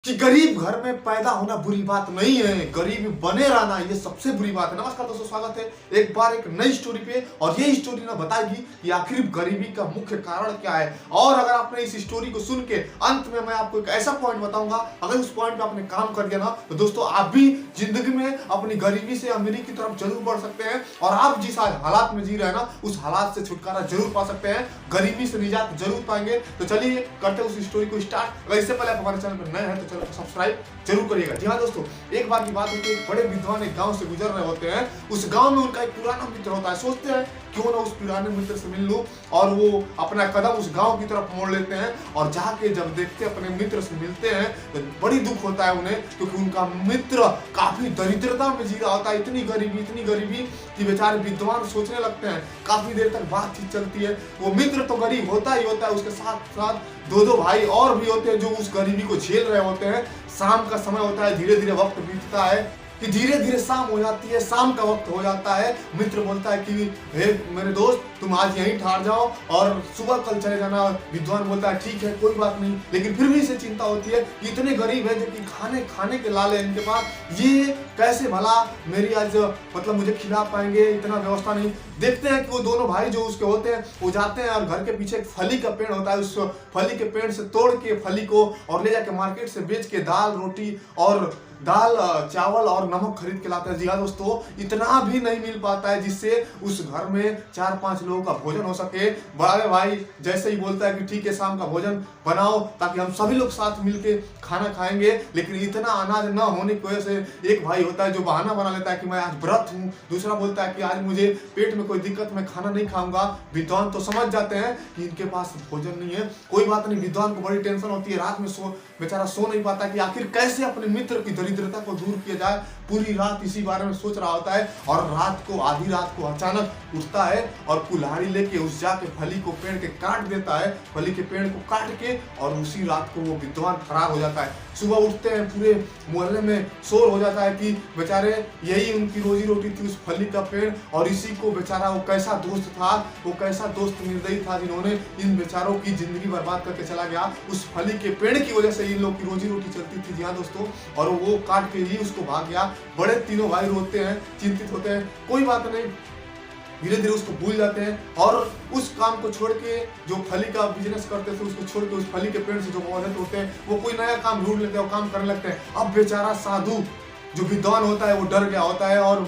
कि गरीब घर में पैदा होना बुरी बात नहीं है, गरीब बने रहना ये सबसे बुरी बात है। नमस्कार दोस्तों, स्वागत है एक बार एक नई स्टोरी पे। और ये स्टोरी ना बताएगी कि आखिर गरीबी का मुख्य कारण क्या है। और अगर आपने इस स्टोरी को सुन के अंत में मैं आपको एक ऐसा पॉइंट बताऊंगा, अगर उस पॉइंट पे आपने काम कर दिया ना तो दोस्तों आप भी जिंदगी में अपनी गरीबी से अमीरी की तरफ जरूर बढ़ सकते हैं। और आप जिस हालात में जी रहे हैं ना, उस हालात से छुटकारा जरूर पा सकते हैं, गरीबी से निजात जरूर पाएंगे। तो चलिए करते हैं उस स्टोरी को स्टार्ट। अगर इससे पहले आप हमारे चैनल पर नए हैं तो चैनल को सब्सक्राइब जरूर करिएगा। जी हाँ दोस्तों, एक बार की बात होती है, बड़े विद्वान एक गांव से गुजर रहे होते हैं। उस गांव में उनका एक पुराना मित्र होता है। सोचते हैं क्यों ना उस पुराने मित्र से मिल लूं, और वो अपना कदम उस गांव की तरफ मोड़ लेते हैं। और जाके जब देखते हैं अपने मित्र से मिलते हैं तो बड़ी दुख होता है उन्हें, क्योंकि उनका मित्र काफी दरिद्रता में जी रहा होता है। इतनी गरीबी कि बेचारे विद्वान सोचने लगते हैं। काफी देर तक बातचीत चलती है। वो मित्र तो गरीब होता ही होता है, उसके साथ साथ दो भाई और भी होते हैं जो उस गरीबी को झेल रहे होते हैं। शाम का समय होता है, धीरे धीरे वक्त बीतता है कि धीरे धीरे शाम हो जाती है, शाम का वक्त हो जाता है। मित्र बोलता है कि हे मेरे दोस्त, तुम आज यहीं ठहर जाओ और सुबह कल चले जाना। विद्वान बोलता है ठीक है, कोई बात नहीं। लेकिन फिर भी इसे चिंता होती है कि इतने गरीब है जो कि खाने के लाले इनके पास, ये कैसे भला मेरी आज मतलब मुझे खिला पाएंगे, इतना व्यवस्था नहीं। देखते हैं कि वो दोनों भाई जो उसके होते हैं वो जाते हैं और घर के पीछे एक फली का पेड़ होता है, उस फली के पेड़ से तोड़ के फली को और ले जाके मार्केट से बेच के दाल चावल और नमक खरीद के लाते हैं। जी हाँ दोस्तों, इतना भी नहीं मिल पाता है जिससे उस घर में 4-5 लोगों का भोजन हो सके। बड़े भाई जैसे ही बोलता है कि ठीक है, शाम का भोजन बनाओ ताकि हम सभी लोग साथ मिलके खाना खाएंगे। लेकिन इतना अनाज न होने की वजह से एक भाई होता है जो बहाना बना लेता है कि मैं आज व्रत हूँ। दूसरा बोलता है कि आज मुझे पेट में कोई दिक्कत, मैं खाना नहीं खाऊंगा। विद्वान तो समझ जाते हैं कि इनके पास भोजन नहीं है। कोई बात नहीं, विद्वान को बड़ी टेंशन होती है। रात में बेचारा सो नहीं पाता कि आखिर कैसे अपने मित्र की दरिद्रता को दूर किया जाए। पूरी रात इसी बारे में सोच रहा होता है और आधी रात को अचानक उठता है और कुल्हाड़ी लेके उस जाके फली को पेड़ के काट देता है। फली के पेड़ को काट के और उसी रात को वो विद्वान फरार हो जाता है। सुबह उठते हैं, पूरे मोहल्ले में शोर हो जाता है कि बेचारे यही उनकी रोजी रोटी थी, उस फली का पेड़। और इसी को बेचारा वो कैसा दोस्त था, वो कैसा दोस्त निर्दयी था जिन्होंने इन बेचारों की जिंदगी बर्बाद करके चला गया। उस फली के पेड़ की वजह से इन लोग की रोजी रोटी चलती थी। जी हाँ दोस्तों, और वो काट के ही उसको भाग गया। बड़े तीनों भाई रोते हैं, चिंतित होते हैं। कोई बात नहीं, धीरे धीरे उसको भूल जाते हैं और उस काम को छोड़ के, जो फली का बिजनेस करते थे उसको छोड़ के, उस फली के पेड़ से जो पौधे तोड़ते हैं, वो कोई नया काम ढूंढ लेते हैं और काम करने लगते हैं। अब बेचारा साधु जो विद्वान होता है वो डर गया होता है और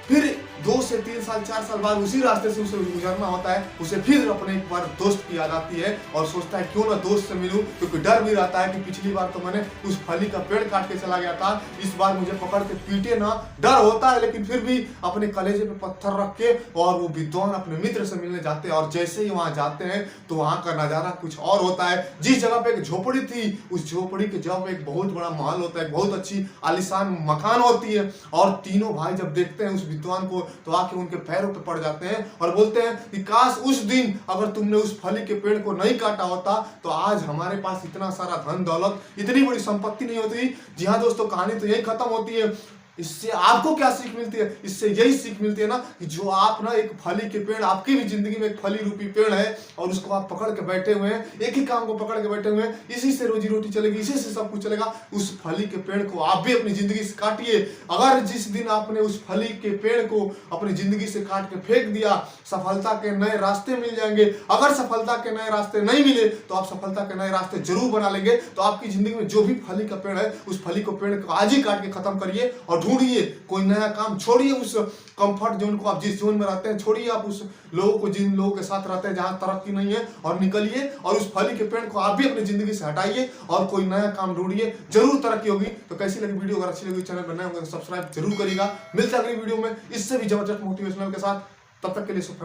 फिर 2 से 3 साल 4 साल बाद उसी रास्ते से उसे गुजरना होता है। उसे फिर अपने एक बार दोस्त की याद आती है और सोचता है क्यों ना दोस्त से मिलूं, क्योंकि डर भी रहता है कि पिछली बार तो मैंने उस फली का पेड़ काट के चला गया था, इस बार मुझे पकड़ के पीटे ना। डर होता है लेकिन फिर भी अपने कलेजे पे पत्थर रख के और वो विद्वान अपने मित्र से मिलने जाते हैं। और जैसे ही वहां जाते हैं तो वहां का नजारा कुछ और होता है। जिस जगह पे एक झोपड़ी थी, उस झोपड़ी के जगह पे एक बहुत बड़ा महल होता है, बहुत अच्छी आलीशान मकान होती है। और तीनों भाई जब देखते हैं उस विद्वान को तो आके उनके पैरों पे पड़ जाते हैं और बोलते हैं कि काश उस दिन अगर तुमने उस फली के पेड़ को नहीं काटा होता तो आज हमारे पास इतना सारा धन दौलत, इतनी बड़ी संपत्ति नहीं होती। जी हाँ दोस्तों, कहानी तो यही खत्म होती है। इससे आपको क्या सीख मिलती है? इससे यही सीख मिलती है ना कि जो आप ना एक फली के पेड़, आपकी भी जिंदगी में एक फली रूपी पेड़ है और उसको आप पकड़ के बैठे हुए हैं, एक ही काम को पकड़ के बैठे हुए हैं, इसी से रोजी रोटी चलेगी, इसी से सब कुछ चलेगा। उस फली के पेड़ को आप भी अपनी जिंदगी से काटिए। अगर जिस दिन आपने उस फली के पेड़ को अपनी जिंदगी से काट के फेंक दिया, सफलता के नए रास्ते मिल जाएंगे। अगर सफलता के नए रास्ते नहीं मिले तो आप सफलता के नए रास्ते जरूर बना लेंगे। तो आपकी जिंदगी में जो भी फली का पेड़ है, उस फली को पेड़ को आज ही काट के खत्म करिए और ढूंढिए कोई नया काम। छोड़िए उस कंफर्ट जोन को, आप जिस जोन में रहते हैं छोड़िए आप उस लोगों को, जिन लोगों के साथ रहते हैं जहां तरक्की नहीं है, और निकलिए और उस फली के पेड़ को आप भी अपनी जिंदगी से हटाइए और कोई नया काम ढूंढिए, जरूर तरक्की होगी। तो कैसी लगी वीडियो? अगर अच्छी लगी चैनल पर नए होंगे तो सब्सक्राइब जरूर करिएगा। मिलते हैं अगली वीडियो में इससे भी जबरदस्त मोटिवेशनल के साथ। तब तक के लिए शुभ